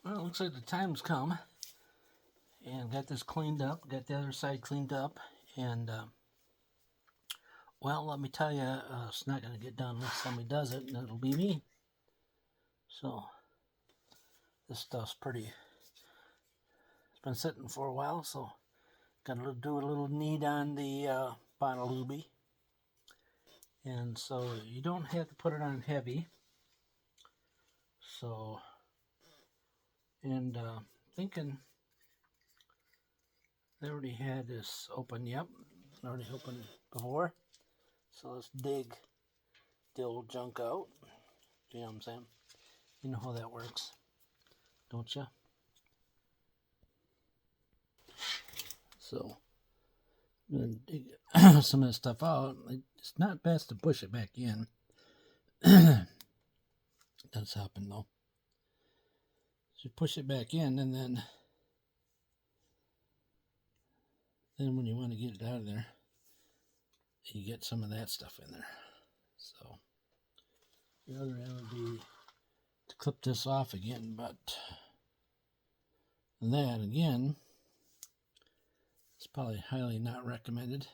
Well, it looks like the time's come, and got this cleaned up, got the other side cleaned up, and well, let me tell you, it's not going to get done unless somebody does it, and it'll be me. So this stuff's pretty, it's been sitting for a while, so got to do a little knead on the Bonalubi. And so you don't have to put it on heavy. So, and thinking they already had this open. Yep, already opened before. So let's dig the old junk out. You know what I'm saying? You know how that works, don't you? So I'm gonna dig some of this stuff out. It's not best to push it back in. That's happened though. So push it back in, and then when you want to get it out of there, you get some of that stuff in there. So the other end would be to clip this off again, but that again, it's probably highly not recommended.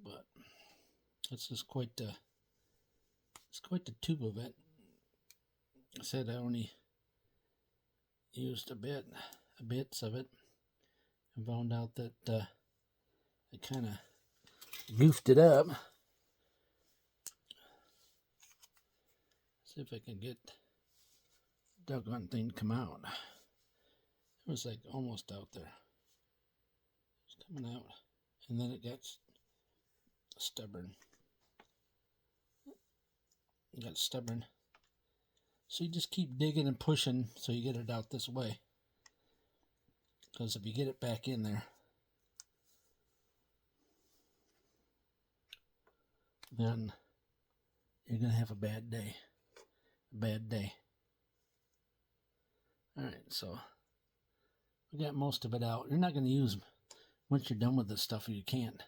But it's just quite the tube of it. I said I only used bits of it. I found out that I kind of goofed it up. See if I can get the doggone thing to come out. It was like almost out there. It's coming out, and then it got stubborn. It got stubborn. So you just keep digging and pushing so you get it out this way. Because if you get it back in there, then you're going to have a bad day. Alright, so we got most of it out. You're not going to use once you're done with this stuff, you can't.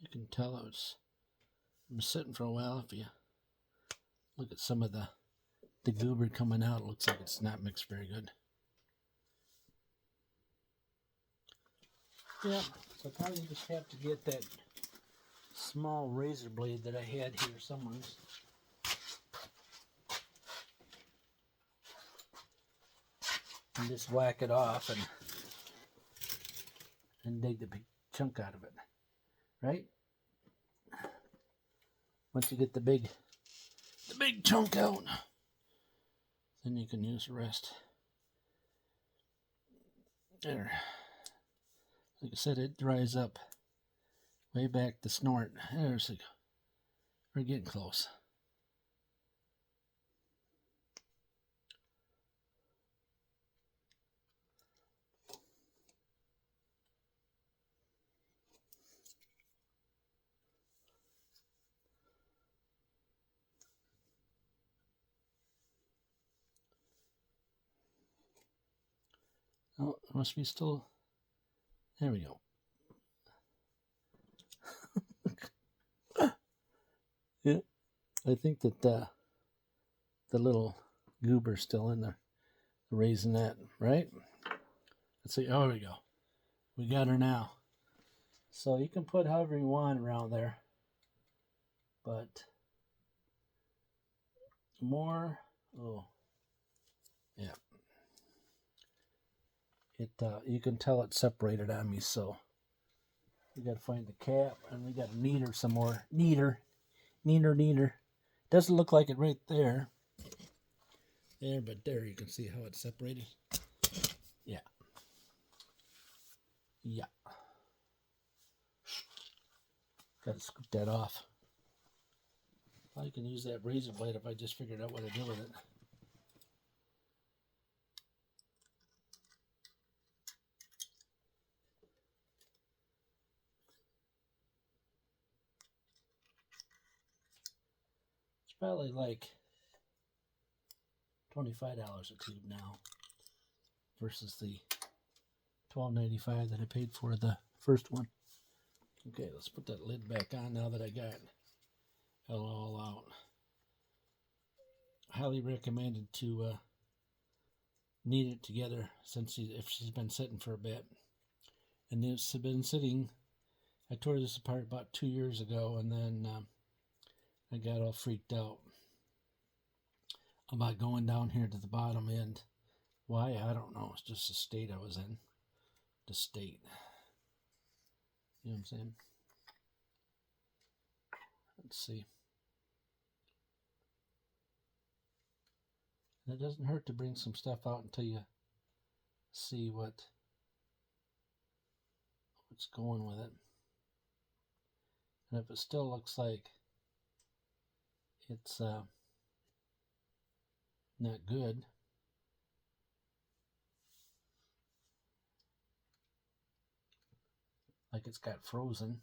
You can tell it's been sitting for a while. If you look at some of the goober coming out, it looks like it's not mixed very good. Yeah, so probably just have to get that small razor blade that I had here somewhere. And just whack it off and dig the big chunk out of it. Right? Once you get the big chunk out, then you can use the rest. There. Like I said, it dries up way back the snort. There's like, we're getting close. Oh, it must be still. There we go. Yeah, I think that the little goober's still in there, the raisinette, right? Let's see. Oh, there we go. We got her now. So you can put however you want around there, but more. Oh, yeah. It you can tell it's separated on me, so we got to find the cap, and we got to knead her some more. Knead her. Doesn't look like it right there. There, but there you can see how it's separated. Yeah. Yeah. Got to scoop that off. I can use that razor blade if I just figured out what to do with it. It's probably like $25 a tube now versus the $12.95 that I paid for the first one. Okay, let's put that lid back on now that I got it all out. Highly recommended to knead it together if she's been sitting for a bit. And this has been sitting. I tore this apart about 2 years ago, and then I got all freaked out about going down here to the bottom end. Why? I don't know. It's just the state I was in. The state. You know what I'm saying? Let's see. And it doesn't hurt to bring some stuff out until you see what's going with it. And if it still looks like it's not good, like it's got frozen,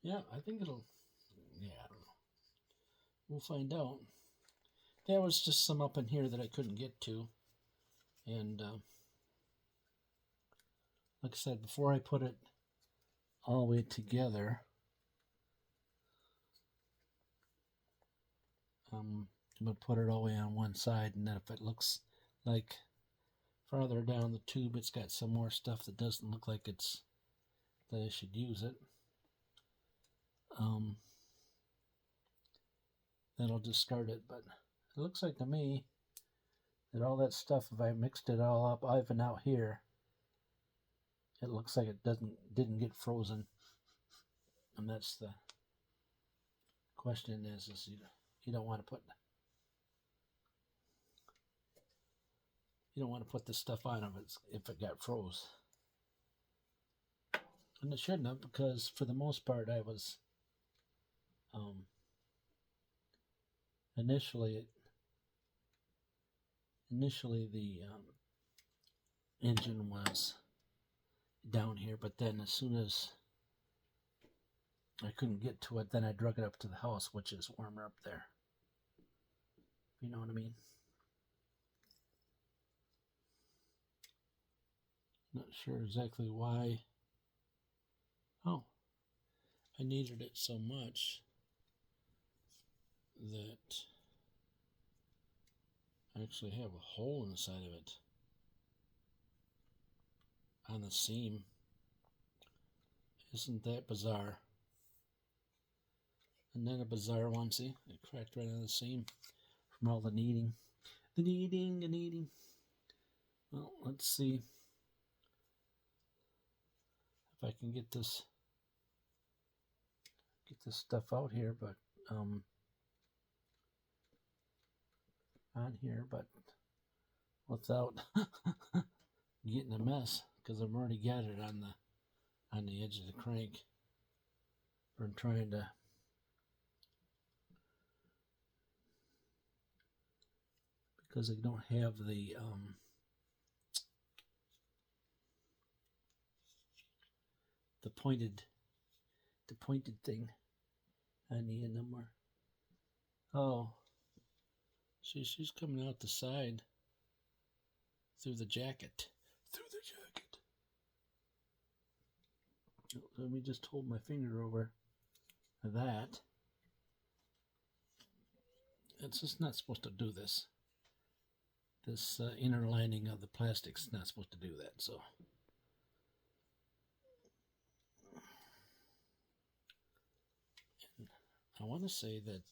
yeah, I think it'll, yeah, I don't know. We'll find out. There was just some up in here that I couldn't get to. And like I said, before I put it all the way together, I'm going to put it all the way on one side, and then if it looks like farther down the tube it's got some more stuff that doesn't look like that I should use it, then I'll discard it. But it looks like to me that all that stuff, if I mixed it all up, even out here, it looks like it didn't get frozen. And that's the question is you don't want to put this stuff on if it got froze. And it shouldn't have, because for the most part I was initially the engine was down here, but then as soon as I couldn't get to it, then I drug it up to the house, which is warmer up there. You know what I mean? Not sure exactly why. Oh, I needed it so much that I actually have a hole in the side of it on the seam. Isn't that bizarre? And then a bizarre one, see? It cracked right on the seam from all the kneading. The kneading. Well, let's see if I can get this stuff out here, but on here, but without getting a mess, because I've already got it on the edge of the crank from trying to because I don't have the pointed thing. I need a number. Oh, she's coming out the side through the jacket. Let me just hold my finger over that. It's just not supposed to do this. This inner lining of the plastic's not supposed to do that, so. And I want to say that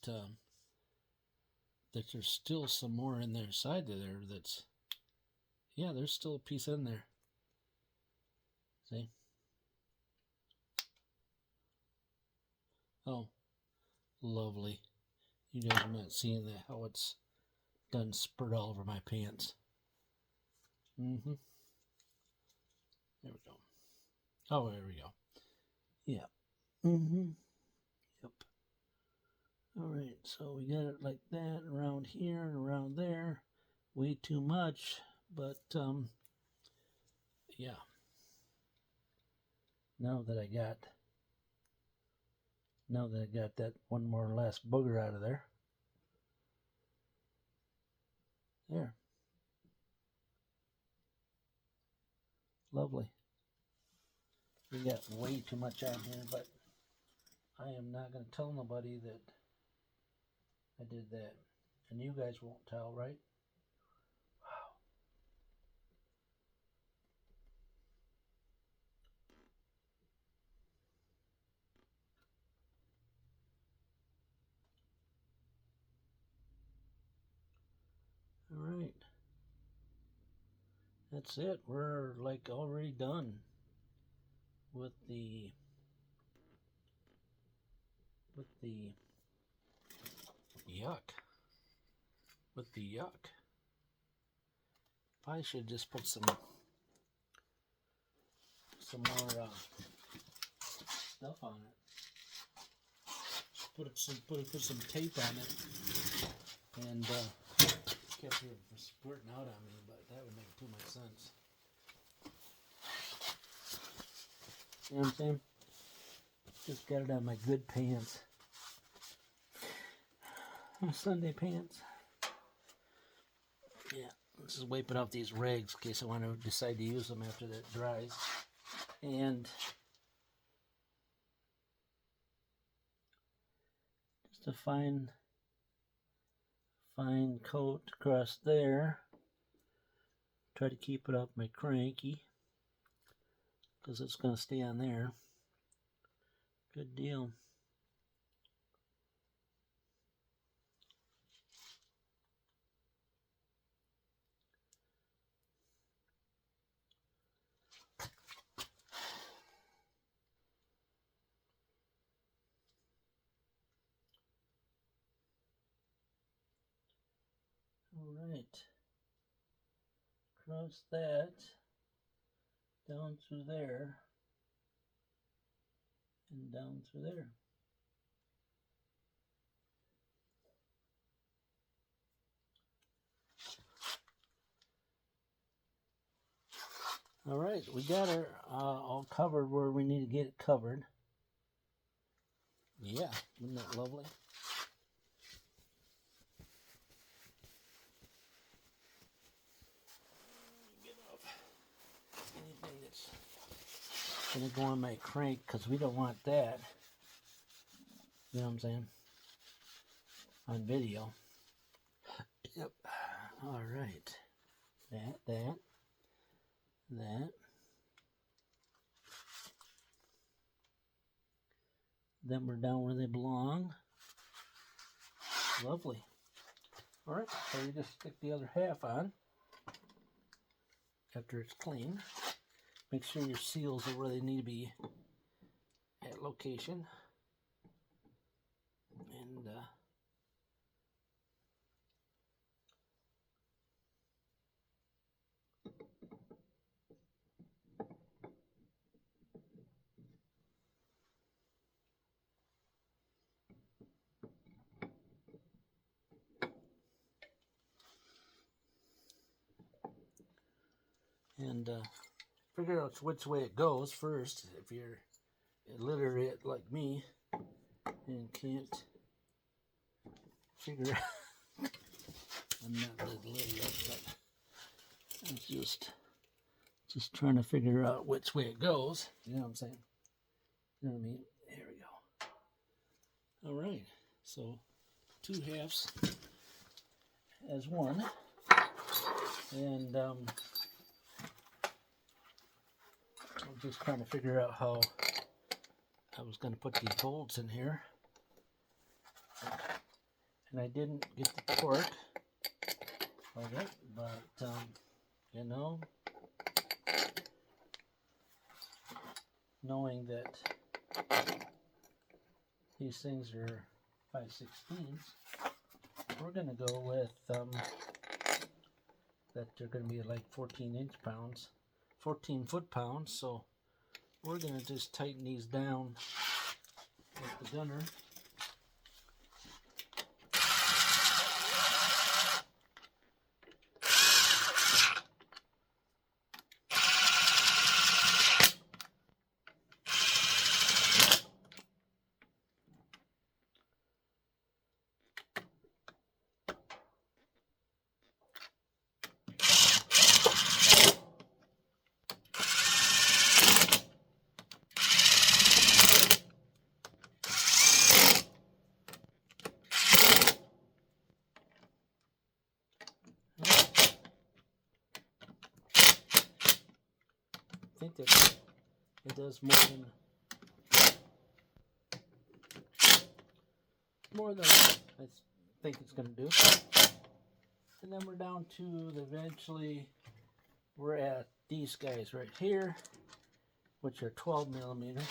that there's still some more in their side of there that's, yeah, there's still a piece in there. See? Oh, lovely. You guys are not seeing that, how it's done spurt all over my pants. There we go. Oh, there we go. Yeah. Yep. All right, so we got it like that around here and around there. Way too much, but yeah. Now that I got that one more last booger out of there, There. Lovely. We got way too much on here, but I am not going to tell nobody that I did that. And you guys won't tell, right? Wow. All right. That's it. We're like already done with the yuck. With the yuck. I should just put some more stuff on it. Put some tape on it, and kept it from squirting out on me, but that would make too much sense. You know what I'm saying? Just got it on my good pants. My Sunday pants. Yeah, let's just wipe it off these rags in case I want to decide to use them after that dries. And just a fine coat across there. Try to keep it off my cranky because it's going to stay on there. Good deal. All right. Cross that down through there and down through there. All right, we got her all covered where we need to get it covered. Yeah, isn't that lovely? Get off anything that's going to go on my crank because we don't want that. You know what I'm saying? On video. Yep. All right. That. Then we're down where they belong. Lovely. All right, so you just stick the other half on after it's clean. Make sure your seals are where they need to be at location. And figure out which way it goes first. If you're illiterate like me and can't figure out, I'm not illiterate, but I'm just trying to figure out which way it goes. You know what I'm saying? You know what I mean? There we go. All right, so 2 halves as one, and I'm just trying to figure out how I was going to put these bolts in here, and I didn't get the torque of it, but you know, knowing that these things are 5/16, we're going to go with that they're going to be like 14 foot-pounds, so we're going to just tighten these down with the gunner. think that it does more than I think it's going to do. And then we're down to eventually we're at these guys right here, which are 12 millimeter.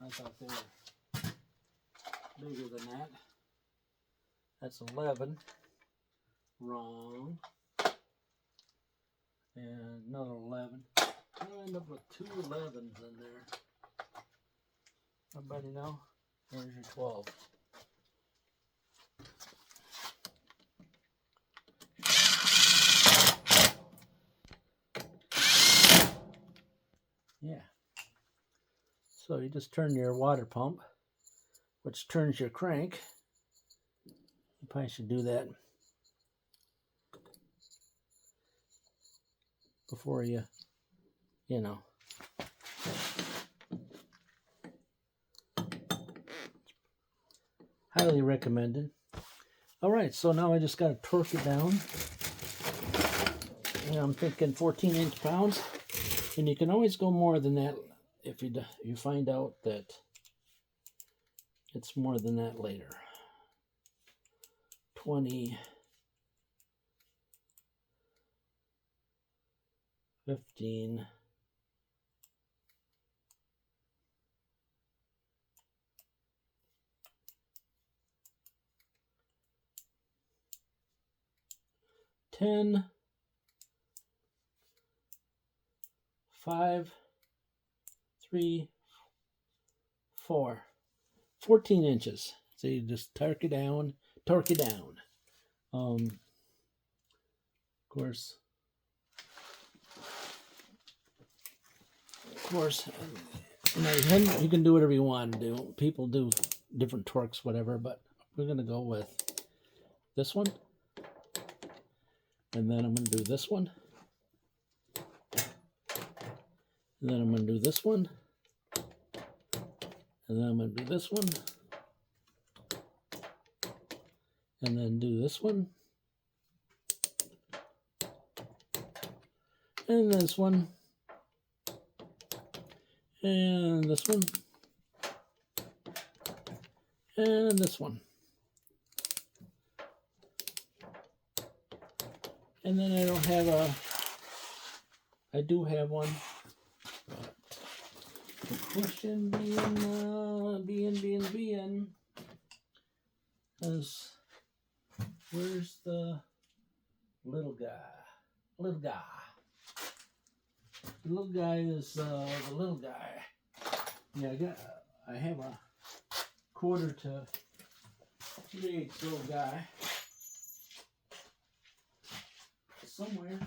I thought they were bigger than that. That's 11. Wrong. And another 11. I'll end up with 2 11s in there. Everybody know? There's your 12. Yeah. So you just turn your water pump, which turns your crank. You probably should do that before you know. Highly recommended. All right, so now I just got to torque it down. And I'm thinking 14 inch-pounds. And you can always go more than that if you find out that it's more than that later. 20, 15, 10, 5, 3, 4, 14 inches. So you just torque it down. Of course, you can do whatever you want to do. People do different torques, whatever, but we're going to go with this one. And then I'm going to do this one. And then I'm going to do this one. And then I'm going to do this one. And then do this one. And this one. And this one. And this one. And then I don't have I do have one. But the question being is, where's the little guy? The little guy is the little guy. Yeah, I have a 1/4 to 3/8 little guy somewhere.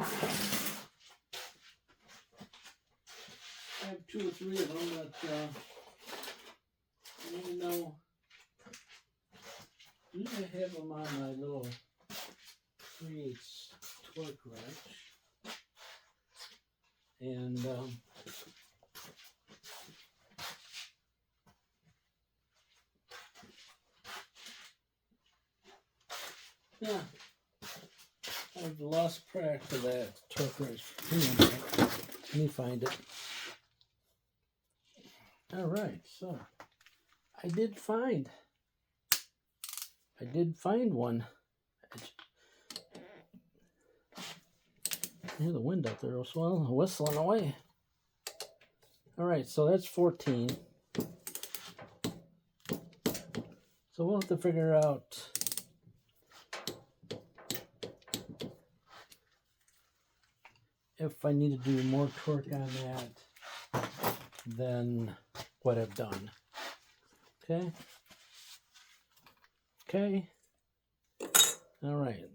I have 2 or 3 of them, but I don't know. Usually I have them on my little 3/8 torque wrench. And yeah, I've lost track of that torque wrench. Let me find it. All right, so I did find one. I hear the wind out there, well, whistling away. All right, so that's 14. So we'll have to figure out if I need to do more torque on that than what I've done. Okay. Okay. All right.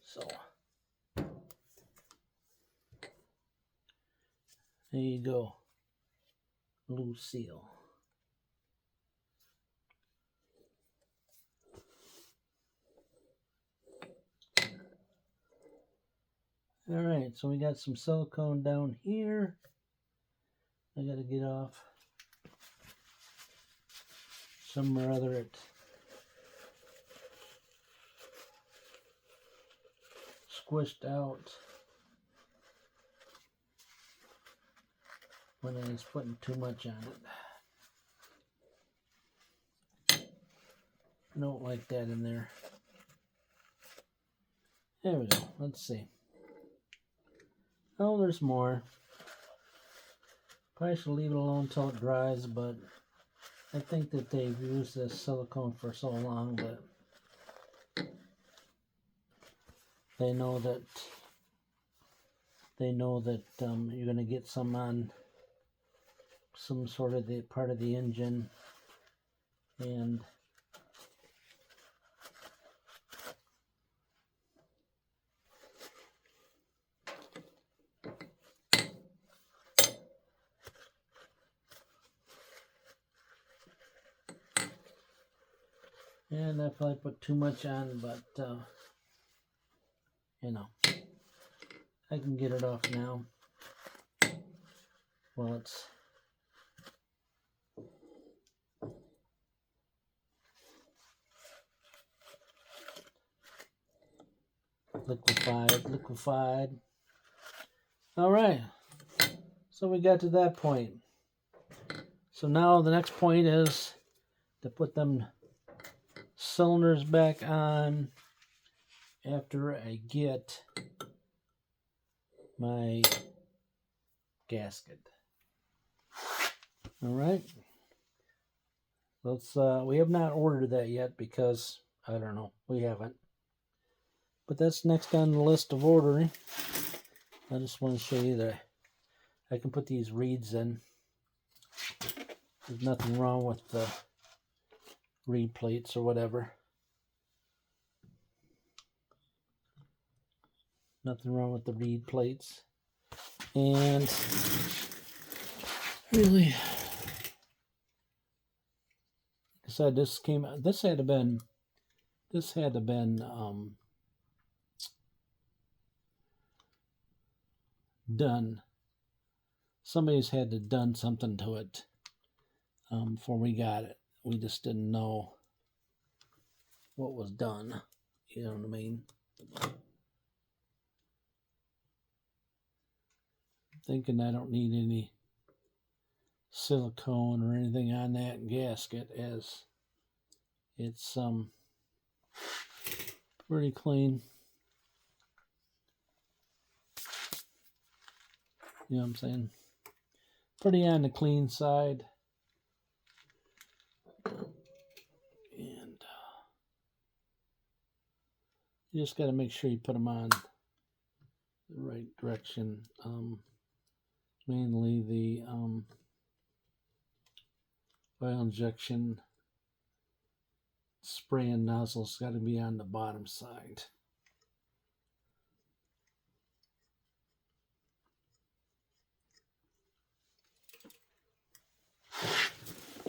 So there you go. Lucille. All right, so we got some silicone down here. I got to get off some or other it squished out. when I was putting too much on it. I don't like that in there. There we go. Let's see. Oh, there's more. Probably should leave it alone until it dries, but I think that they've used this silicone for so long that they know that you're going to get some on some sort of the part of the engine, and I probably put too much on, but you know, I can get it off now. Well, it's liquefied. All right, so we got to that point. So now the next point is to put them cylinders back on after I get my gasket. All right. Let's. We have not ordered that yet because I don't know. We haven't. But that's next on the list of ordering. I just want to show you that I can put these reeds in. There's nothing wrong with the reed plates or whatever. Nothing wrong with the reed plates. And really, like I said, this had to been done. Somebody's had to done something to it before we got it. We just didn't know what was done. You know what I mean? Thinking I don't need any silicone or anything on that gasket, as it's pretty clean. You know what I'm saying? Pretty on the clean side. And you just got to make sure you put them on the right direction. Mainly the oil injection spray and nozzle's got to be on the bottom side.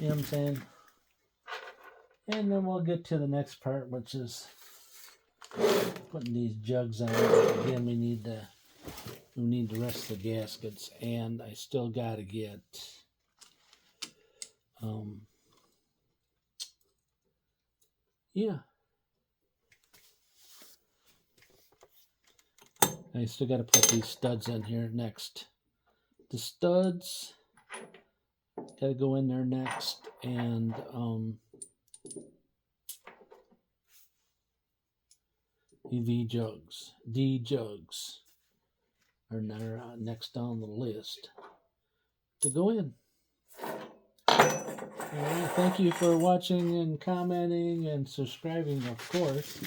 You know what I'm saying? And then we'll get to the next part, which is putting these jugs on. Again, we need the rest of the gaskets, and I still got to get I still got to put these studs in here next. The studs got to go in there next, and D jugs are next on the list to go in. Thank you for watching and commenting and subscribing, of course,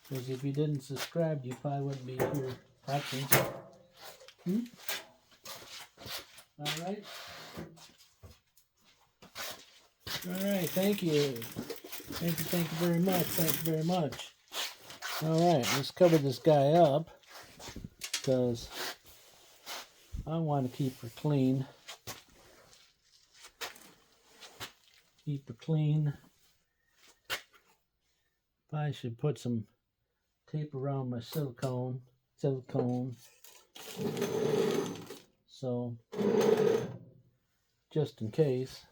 because if you didn't subscribe, you probably wouldn't be here watching. All right. Thank you. Thank you very much. Thank you very much. All right, let's cover this guy up because I want to keep her clean. I should put some tape around my silicone. So, just in case.